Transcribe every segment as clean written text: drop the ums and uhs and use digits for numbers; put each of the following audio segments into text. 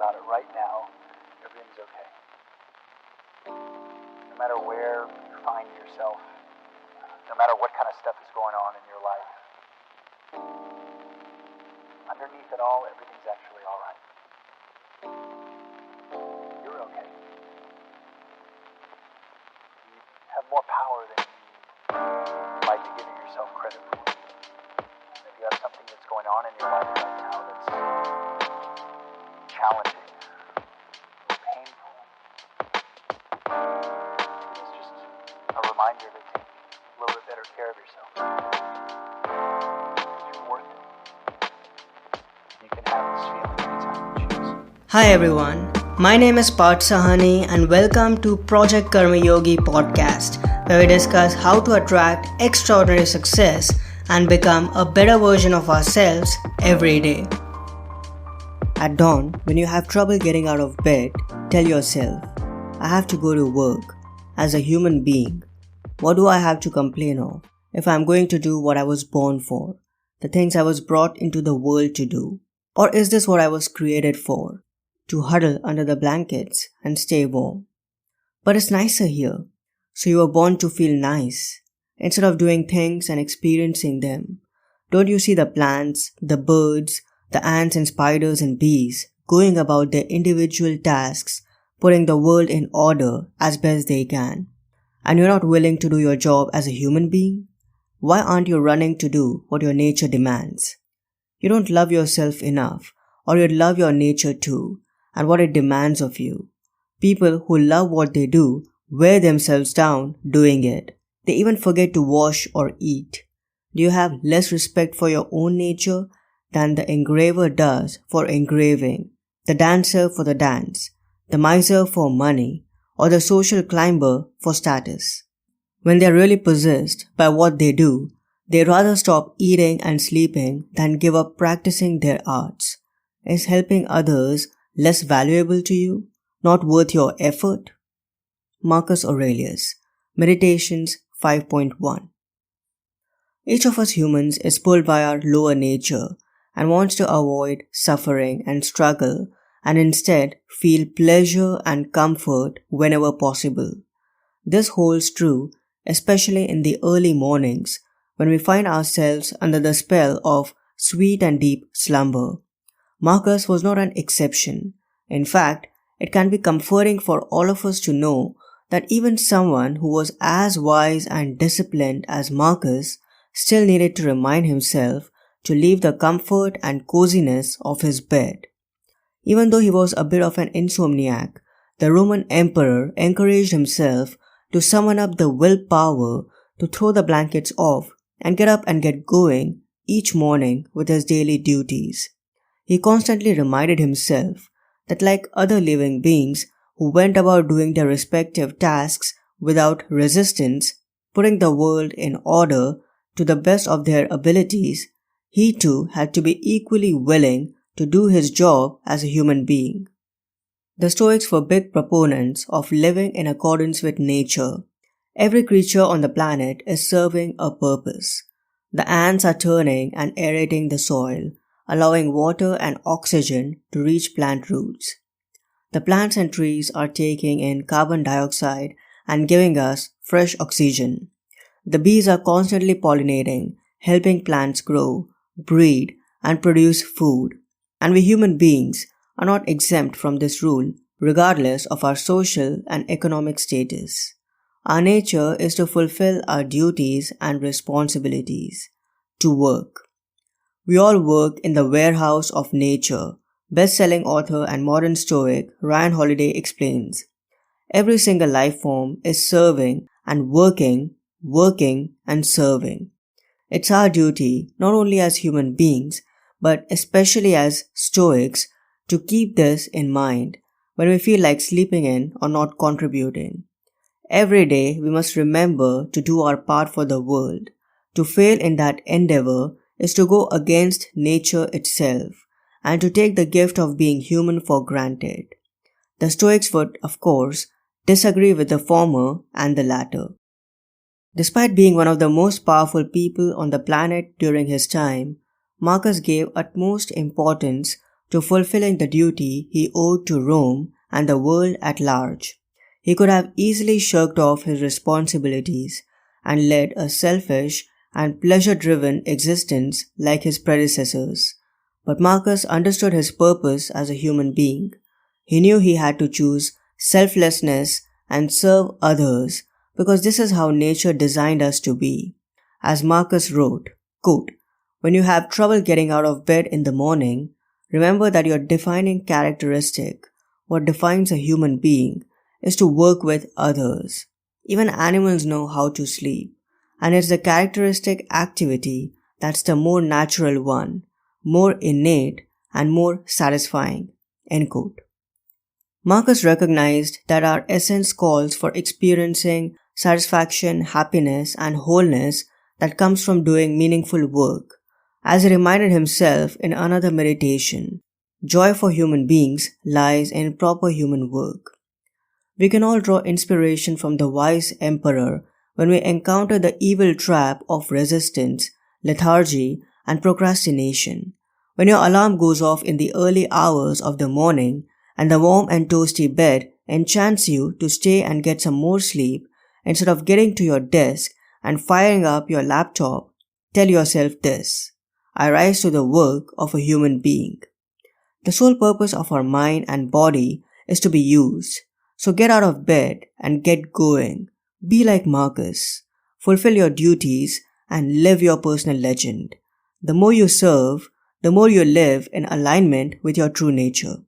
about it right now, everything's okay. No matter where you find yourself, no matter what kind of stuff is going on in your life, underneath it all, everything's actually all right. You're okay. You have more power than you like to give yourself credit for. And if you have something that's going on in your life right now that's challenging, painful, it's just a reminder to take a little bit better care of yourself. Because you're worth it. You can have this feeling anytime you choose. Hi everyone, my name is Parth and welcome to Project Karma Yogi podcast, where we discuss how to attract extraordinary success and become a better version of ourselves every day. At dawn, when you have trouble getting out of bed, tell yourself, I have to go to work. As a human being, what do I have to complain of if I'm going to do what I was born for, the things I was brought into the world to do? Or is this what I was created for? To huddle under the blankets and stay warm. But it's nicer here, so you were born to feel nice, instead of doing things and experiencing them. Don't you see the plants, the birds, the ants and spiders and bees going about their individual tasks, putting the world in order as best they can? And you're not willing to do your job as a human being? Why aren't you running to do what your nature demands? You don't love yourself enough, or you'd love your nature too, and what it demands of you. People who love what they do wear themselves down doing it. They even forget to wash or eat. Do you have less respect for your own nature than the engraver does for engraving, the dancer for the dance, the miser for money, or the social climber for status? When they are really possessed by what they do, they rather stop eating and sleeping than give up practicing their arts. Is helping others less valuable to you, not worth your effort? Marcus Aurelius, Meditations 5.1. Each of us humans is pulled by our lower nature and wants to avoid suffering and struggle and instead feel pleasure and comfort whenever possible. This holds true especially in the early mornings when we find ourselves under the spell of sweet and deep slumber. Marcus was not an exception. In fact, it can be comforting for all of us to know that even someone who was as wise and disciplined as Marcus still needed to remind himself to leave the comfort and coziness of his bed. Even though he was a bit of an insomniac, the Roman Emperor encouraged himself to summon up the willpower to throw the blankets off and get up and get going each morning with his daily duties. He constantly reminded himself that like other living beings who went about doing their respective tasks without resistance, putting the world in order to the best of their abilities, he too had to be equally willing to do his job as a human being. The Stoics were big proponents of living in accordance with nature. Every creature on the planet is serving a purpose. The ants are turning and aerating the soil, allowing water and oxygen to reach plant roots. The plants and trees are taking in carbon dioxide and giving us fresh oxygen. The bees are constantly pollinating, helping plants grow, breed, and produce food. And we human beings are not exempt from this rule, regardless of our social and economic status. Our nature is to fulfill our duties and responsibilities, to work. We all work in the warehouse of nature, best-selling author and modern Stoic Ryan Holiday explains. Every single life form is serving and working and serving. It's our duty, not only as human beings, but especially as Stoics, to keep this in mind when we feel like sleeping in or not contributing. Every day we must remember to do our part for the world. To fail in that endeavor is to go against nature itself and to take the gift of being human for granted. The Stoics would, of course, disagree with the former and the latter. Despite being one of the most powerful people on the planet during his time, Marcus gave utmost importance to fulfilling the duty he owed to Rome and the world at large. He could have easily shirked off his responsibilities and led a selfish and pleasure-driven existence like his predecessors. But Marcus understood his purpose as a human being. He knew he had to choose selflessness and serve others because this is how nature designed us to be. As Marcus wrote, quote, "When you have trouble getting out of bed in the morning, remember that your defining characteristic, what defines a human being, is to work with others. Even animals know how to sleep, and it's the characteristic activity that's the more natural one, more innate, and more satisfying." End quote. Marcus recognized that our essence calls for experiencing satisfaction, happiness, and wholeness that comes from doing meaningful work. As he reminded himself in another meditation, joy for human beings lies in proper human work. We can all draw inspiration from the wise emperor when we encounter the evil trap of resistance, lethargy, and procrastination. When your alarm goes off in the early hours of the morning and the warm and toasty bed enchants you to stay and get some more sleep, instead of getting to your desk and firing up your laptop, tell yourself this: I rise to the work of a human being. The sole purpose of our mind and body is to be used. So get out of bed and get going. Be like Marcus. Fulfill your duties and live your personal legend. The more you serve, the more you live in alignment with your true nature.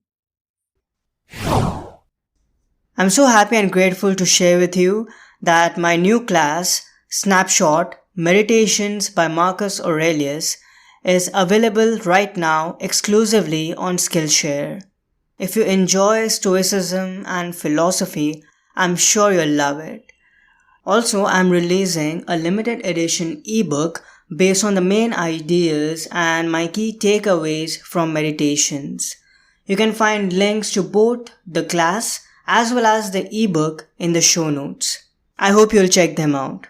I'm so happy and grateful to share with you that my new class, Snapshot Meditations by Marcus Aurelius, is available right now exclusively on Skillshare. If you enjoy Stoicism and philosophy, I'm sure you'll love it. Also, I'm releasing a limited edition ebook based on the main ideas and my key takeaways from meditations. You can find links to both the class as well as the ebook in the show notes. I hope you'll check them out.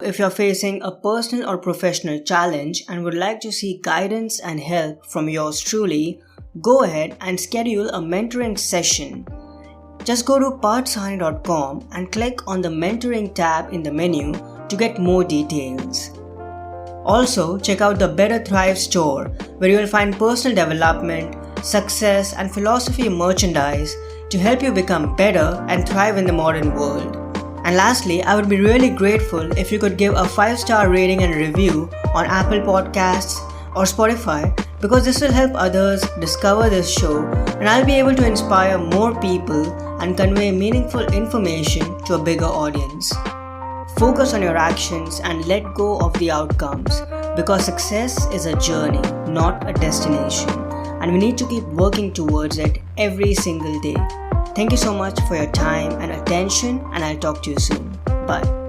If you're facing a personal or professional challenge and would like to seek guidance and help from yours truly, go ahead and schedule a mentoring session. Just go to parthsahani.com and click on the mentoring tab in the menu to get more details. Also, check out the Better Thrive store where you will find personal development, success, and philosophy merchandise to help you become better and thrive in the modern world. And lastly, I would be really grateful if you could give a 5-star rating and review on Apple Podcasts or Spotify, because this will help others discover this show and I'll be able to inspire more people and convey meaningful information to a bigger audience. Focus on your actions and let go of the outcomes, because success is a journey, not a destination, and we need to keep working towards it every single day. Thank you so much for your time and attention, and I'll talk to you soon. Bye.